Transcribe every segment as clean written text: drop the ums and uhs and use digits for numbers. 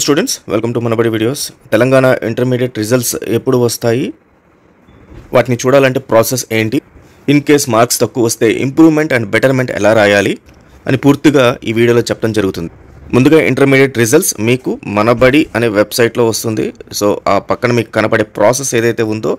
Students, welcome to Manabadi videos. Telangana intermediate results ఎప్పుడు వస్తాయి, వాటిని చూడాలంటే ప్రాసెస్ ఏంటి, ఇన్ కేస్ మార్క్స్ తక్కువ వస్తే ఇంప్రూవ్మెంట్ అండ్ బెటర్మెంట్ ఎలా రాయాలి అని పూర్తిగా ఈ వీడియోలో చెప్పడం జరుగుతుంది. ముందుగా ఇంటర్మీడియట్ రిజల్ట్స్ మీకు మనబడి అనే వెబ్సైట్లో వస్తుంది. సో ఆ పక్కన మీకు కనపడే ప్రాసెస్ ఏదైతే ఉందో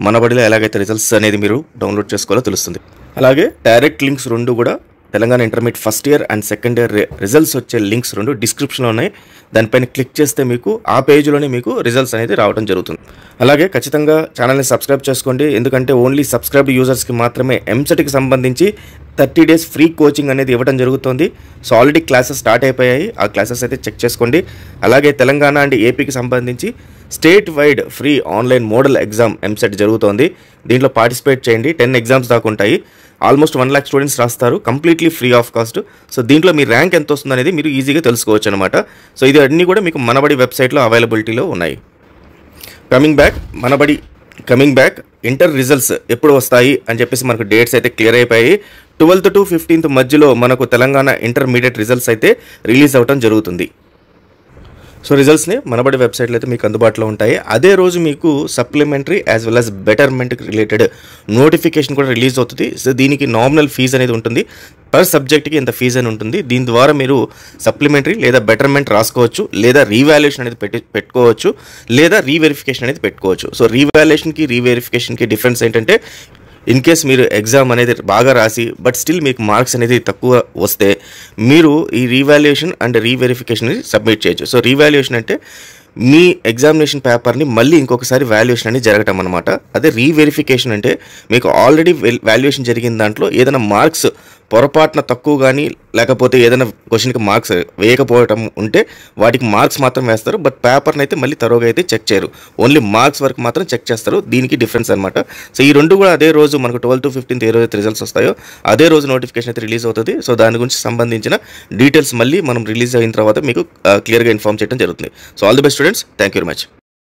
మనబడిలో ఎలాగైతే రిజల్ట్స్ అనేది మీరు డౌన్లోడ్ చేసుకోవాలో తెలుస్తుంది. అలాగే డైరెక్ట్ లింక్స్ రెండు కూడా Telangana intermediate first year and second year results వచ్చే లింక్స్ రెండు డిస్క్రిప్షన్లో ఉన్నాయి. దానిపైన క్లిక్ చేస్తే మీకు ఆ పేజ్లోనే మీకు రిజల్ట్స్ అనేది రావడం జరుగుతుంది. అలాగే ఖచ్చితంగా ఛానల్ని సబ్స్క్రైబ్ చేసుకోండి, ఎందుకంటే ఓన్లీ సబ్స్క్రైబ్డ్ యూజర్స్కి మాత్రమే ఎంసెట్కి సంబంధించి 30 days ఫ్రీ కోచింగ్ అనేది ఇవ్వడం జరుగుతుంది. సో ఆల్రెడీ క్లాసెస్ స్టార్ట్ అయిపోయాయి, ఆ క్లాసెస్ అయితే చెక్ చేసుకోండి. అలాగే తెలంగాణ అండ్ ఏపీకి సంబంధించి state wide free online model exam EAMCET జరుగుతోంది. దీంట్లో పార్టిసిపేట్ చేయండి. 10 ఎగ్జామ్స్ దాకా ఉంటాయి. ఆల్మోస్ట్ 1 lakh స్టూడెంట్స్ రాస్తారు, completely free of cost. So దీంట్లో మీ ర్యాంక్ ఎంత వస్తుంది అనేది మీరు ఈజీగా తెలుసుకోవచ్చు అనమాట. సో ఇది అన్నీ కూడా మీకు మనబడి వెబ్సైట్లో అవైలబిలిటీలో ఉన్నాయి. కమింగ్ బ్యాక్ ఇంటర్ రిజల్ట్స్ ఎప్పుడు వస్తాయి అని చెప్పేసి మనకు డేట్స్ అయితే క్లియర్ అయిపోయాయి. 12th to 15th మధ్యలో మనకు తెలంగాణ ఇంటర్మీడియట్ రిజల్ట్స్ అయితే రిలీజ్ అవ్వడం జరుగుతుంది. సో రిజల్ట్స్ని మనబడి వెబ్సైట్లో అయితే మీకు అందుబాటులో ఉంటాయి. అదే రోజు మీకు సప్లిమెంటరీ యాజ్ వెల్ యాజ్ బెటర్మెంట్కి రిలేటెడ్ నోటిఫికేషన్ కూడా రిలీజ్ అవుతుంది. సో దీనికి నామినల్ ఫీజు అనేది ఉంటుంది, పర్ సబ్జెక్ట్కి ఇంత ఫీజు అని ఉంటుంది. దీని ద్వారా మీరు సప్లిమెంటరీ లేదా బెటర్మెంట్ రాసుకోవచ్చు, లేదా రీవాల్యుయేషన్ అనేది పెట్టుకోవచ్చు, లేదా రీవెరిఫికేషన్ అనేది పెట్టుకోవచ్చు. సో రీవాల్యుయేషన్కి రీవెరిఫికేషన్కి డిఫరెన్స్ ఏంటంటే, ఇన్ కేస్ మీరు ఎగ్జామ్ అనేది బాగా రాసి బట్ స్టిల్ మీకు మార్క్స్ అనేది తక్కువ వస్తే మీరు ఈ రీవాల్యుయేషన్ అండ్ రీవెరిఫికేషన్ సబ్మిట్ చేయొచ్చు. సో రీవాల్యుయేషన్ అంటే మీ ఎగ్జామినేషన్ పేపర్ని మళ్ళీ ఇంకొకసారి వాల్యుయేషన్ అనేది జరగటం అనమాట. అదే రీవెరిఫికేషన్ అంటే మీకు ఆల్రెడీ వాల్యుయేషన్ జరిగిన దాంట్లో ఏదైనా మార్క్స్ పొరపాటున తక్కువ కానీ లేకపోతే ఏదైనా క్వశ్చన్కి మార్క్స్ వేయకపోవటం ఉంటే వాటికి మార్క్స్ మాత్రం వేస్తారు, బట్ పేపర్ని అయితే మళ్ళీ తరోగా అయితే చెక్ చేయరు, ఓన్లీ మార్క్స్ వరకు మాత్రం చెక్ చేస్తారు. దీనికి డిఫరెన్స్ అనమాట. సో ఈ రెండు కూడా అదే రోజు మనకు 12th to 15th ఏ రోజు అయితే రిజల్ట్స్ వస్తాయో అదే రోజు నోటిఫికేషన్ అయితే రిలీజ్ అవుతుంది. సో దాని గురించి సంబంధించిన డీటెయిల్స్ మళ్ళీ మనం రిలీజ్ అయిన తర్వాత మీకు క్లియర్గా ఇన్ఫార్మ్ చేయడం జరుగుతుంది. So all the best students, thank you very much.